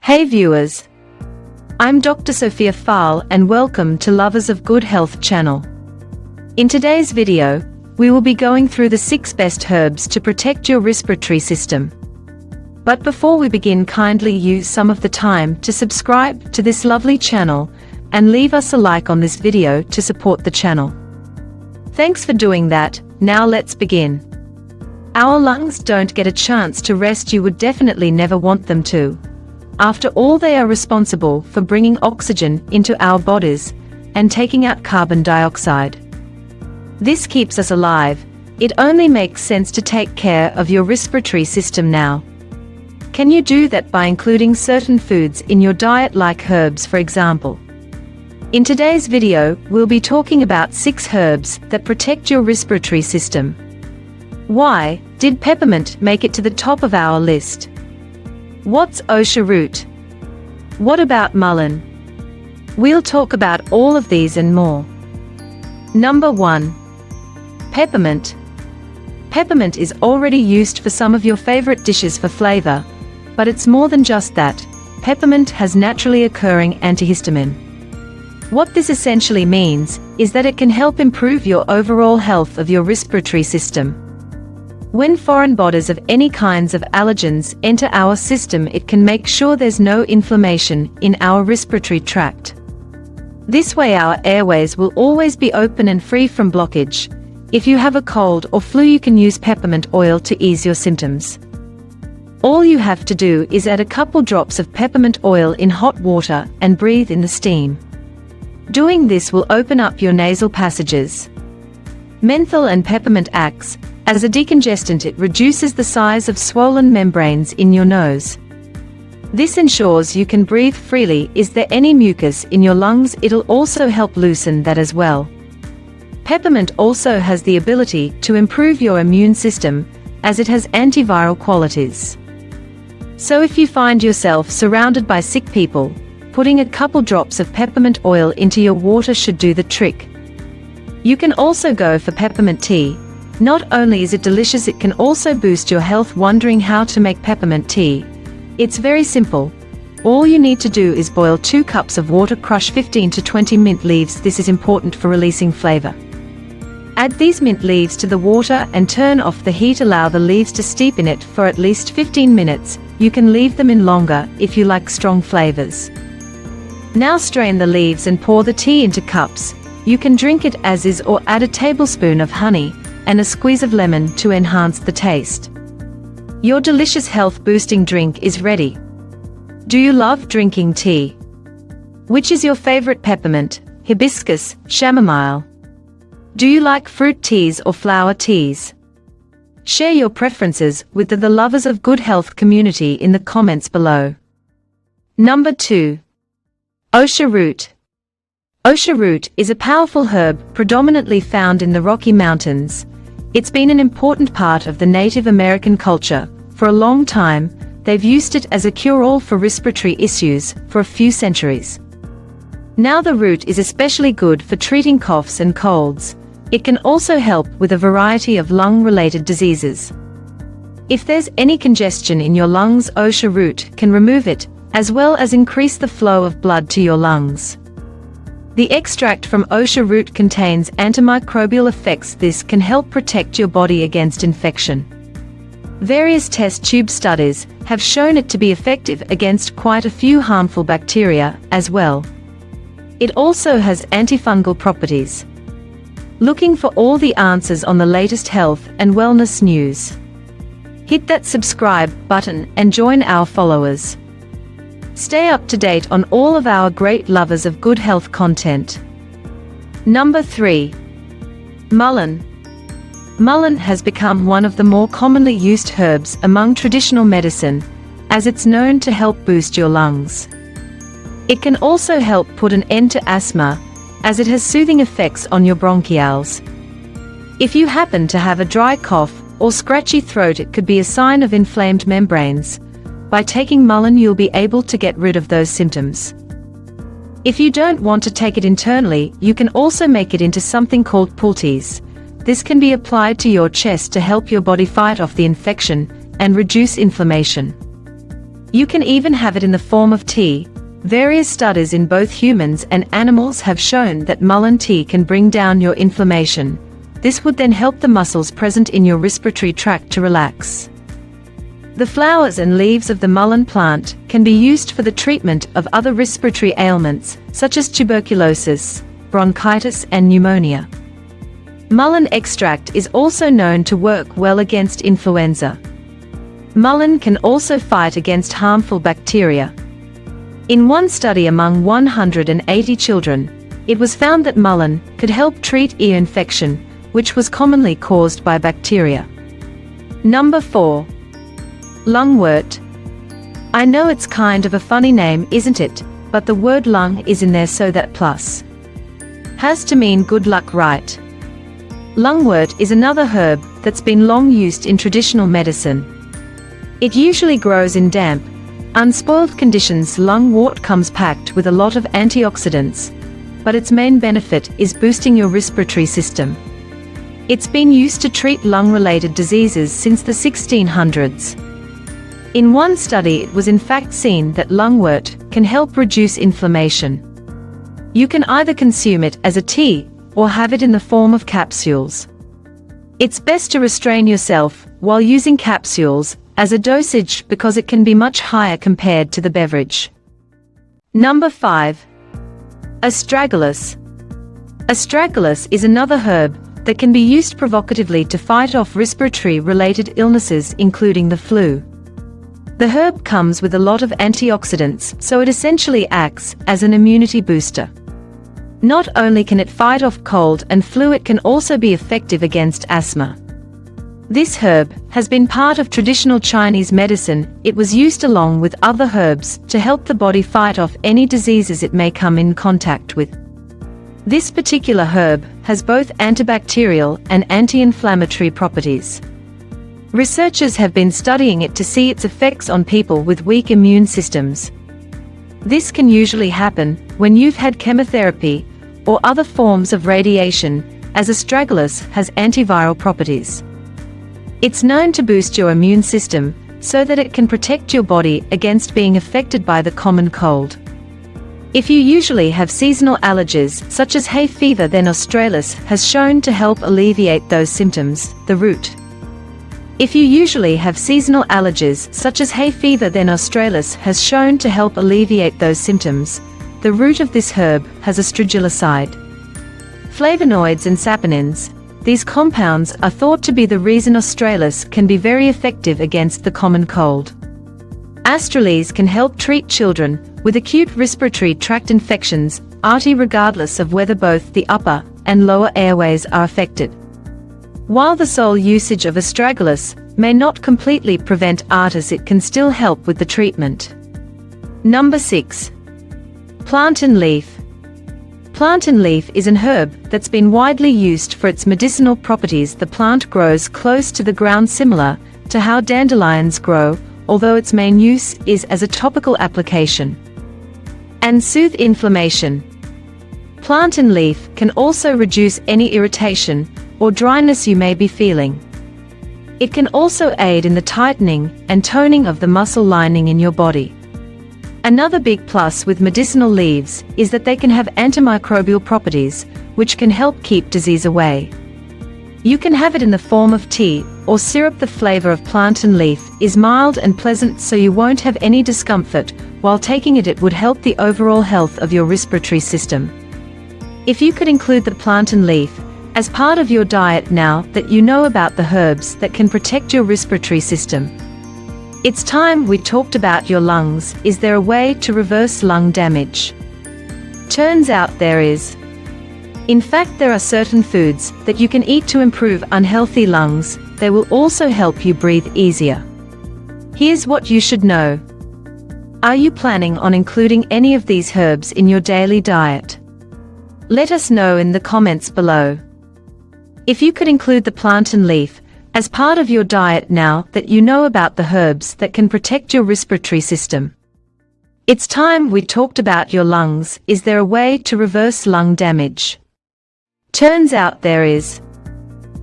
Hey viewers! I'm Dr. Sophia Fahl and welcome to Lovers of Good Health channel. In today's video, we will be going through the 6 best herbs to protect your respiratory system. But before we begin, kindly use some of the time to subscribe to this lovely channel and leave us a like on this video to support the channel. Thanks for doing that. Now let's begin. Our lungs don't get a chance to rest. You would definitely never want them to. After all, they are responsible for bringing oxygen into our bodies and taking out carbon dioxide. This keeps us alive. It only makes sense to take care of your respiratory system now. Can you do that by including certain foods in your diet, like herbs, for example? In today's video, we'll be talking about 6 herbs that protect your respiratory system. Why did peppermint make it to the top of our list? What's Osha Root? What about mullein? We'll talk about all of these and more. Number 1. Peppermint. Peppermint is already used for some of your favorite dishes for flavor, but it's more than just that. Peppermint has naturally occurring antihistamine. What this essentially means is that it can help improve your overall health of your respiratory system. When foreign bodies of any kinds of allergens enter our system, it can make sure there's no inflammation in our respiratory tract. This way our airways will always be open and free from blockage. If you have a cold or flu, you can use peppermint oil to ease your symptoms. All you have to do is add a couple drops of peppermint oil in hot water and breathe in the steam. Doing this will open up your nasal passages. Menthol and peppermint acts as a decongestant. It reduces the size of swollen membranes in your nose. This ensures you can breathe freely. Is there any mucus in your lungs? It'll also help loosen that as well. Peppermint also has the ability to improve your immune system, as it has antiviral qualities. So if you find yourself surrounded by sick people, putting a couple drops of peppermint oil into your water should do the trick. You can also go for peppermint tea. Not only is it delicious, it can also boost your health. Wondering how to make peppermint tea? It's very simple. All you need to do is boil 2 cups of water, crush 15 to 20 mint leaves. This is important for releasing flavor. Add these mint leaves to the water and turn off the heat. Allow the leaves to steep in it for at least 15 minutes. You can leave them in longer if you like strong flavors. Now strain the leaves and pour the tea into cups. You can drink it as is or add a tablespoon of honey and a squeeze of lemon to enhance the taste. Your delicious health-boosting drink is ready. Do you love drinking tea? Which is your favorite peppermint, hibiscus, chamomile? Do you like fruit teas or flower teas? Share your preferences with the Lovers of Good Health community in the comments below. Number 2. Osha Root. Osha Root is a powerful herb predominantly found in the Rocky Mountains. It's been an important part of the Native American culture. For a long time, they've used it as a cure-all for respiratory issues for a few centuries. Now the root is especially good for treating coughs and colds. It can also help with a variety of lung-related diseases. If there's any congestion in your lungs, Osha Root can remove it, as well as increase the flow of blood to your lungs. The extract from Osha Root contains antimicrobial effects. This can help protect your body against infection. Various test tube studies have shown it to be effective against quite a few harmful bacteria as well. It also has antifungal properties. Looking for all the answers on the latest health and wellness news? Hit that subscribe button and join our followers. Stay up to date on all of our great Lovers of Good Health content. Number 3. Mullein. Mullein has become one of the more commonly used herbs among traditional medicine, as it's known to help boost your lungs. It can also help put an end to asthma, as it has soothing effects on your bronchioles. If you happen to have a dry cough or scratchy throat, it could be a sign of inflamed membranes. By taking mullein, you'll be able to get rid of those symptoms. If you don't want to take it internally, you can also make it into something called poultice. This can be applied to your chest to help your body fight off the infection and reduce inflammation. You can even have it in the form of tea. Various studies in both humans and animals have shown that mullein tea can bring down your inflammation. This would then help the muscles present in your respiratory tract to relax. The flowers and leaves of the mullein plant can be used for the treatment of other respiratory ailments, such as tuberculosis, bronchitis, and pneumonia. Mullein extract is also known to work well against influenza. Mullein can also fight against harmful bacteria. In one study among 180 children, it was found that mullein could help treat ear infection, which was commonly caused by bacteria. Number 4. Lungwort. I know it's kind of a funny name, isn't it? But the word lung is in there, so that plus has to mean good luck, right? Lungwort is another herb that's been long used in traditional medicine. It usually grows in damp, unspoiled conditions. Lungwort comes packed with a lot of antioxidants, but its main benefit is boosting your respiratory system. It's been used to treat lung-related diseases since the 1600s. In one study, it was in fact seen that lungwort can help reduce inflammation. You can either consume it as a tea or have it in the form of capsules. It's best to restrain yourself while using capsules as a dosage because it can be much higher compared to the beverage. Number 5. Astragalus. Astragalus is another herb that can be used provocatively to fight off respiratory-related illnesses, including the flu. The herb comes with a lot of antioxidants, so it essentially acts as an immunity booster. Not only can it fight off cold and flu, it can also be effective against asthma. This herb has been part of traditional Chinese medicine. It was used along with other herbs to help the body fight off any diseases it may come in contact with. This particular herb has both antibacterial and anti-inflammatory properties. Researchers have been studying it to see its effects on people with weak immune systems. This can usually happen when you've had chemotherapy or other forms of radiation, as astragalus has antiviral properties. It's known to boost your immune system so that it can protect your body against being affected by the common cold. If you usually have seasonal allergies such as hay fever, then astragalus has shown to help alleviate those symptoms. The root. If you usually have seasonal allergies such as hay fever, then astragalus has shown to help alleviate those symptoms. The root of this herb has astragaloside, flavonoids and saponins. These compounds are thought to be the reason astragalus can be very effective against the common cold. Astragalus can help treat children with acute respiratory tract infections, regardless of whether both the upper and lower airways are affected. While the sole usage of astragalus may not completely prevent arthritis, it can still help with the treatment. Number 6. Plantain leaf. Plantain leaf is an herb that's been widely used for its medicinal properties. The plant grows close to the ground, similar to how dandelions grow, although its main use is as a topical application and soothe inflammation. Plantain leaf can also reduce any irritation or dryness you may be feeling. It can also aid in the tightening and toning of the muscle lining in your body. Another big plus with medicinal leaves is that they can have antimicrobial properties, which can help keep disease away. You can have it in the form of tea or syrup. The flavor of plantain leaf is mild and pleasant, so you won't have any discomfort while taking it. It would help the overall health of your respiratory system. If you could include the plantain leaf as part of your diet now that you know about the herbs that can protect your respiratory system. It's time we talked about your lungs. Is there a way to reverse lung damage? Turns out there is. In fact, there are certain foods that you can eat to improve unhealthy lungs. They will also help you breathe easier. Here's what you should know. Are you planning on including any of these herbs in your daily diet? Let us know in the comments below. If you could include the plantain leaf as part of your diet now that you know about the herbs that can protect your respiratory system. It's time we talked about your lungs. Is there a way to reverse lung damage? Turns out there is.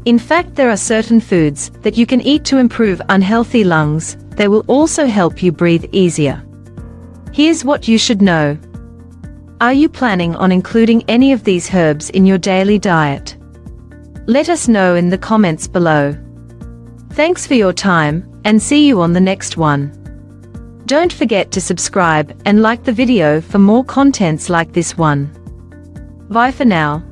In fact, there are certain foods that you can eat to improve unhealthy lungs. They will also help you breathe easier. Here's what you should know. Are you planning on including any of these herbs in your daily diet? Let us know in the comments below. Thanks for your time, and see you on the next one. Don't forget to subscribe and like the video for more contents like this one. Bye for now.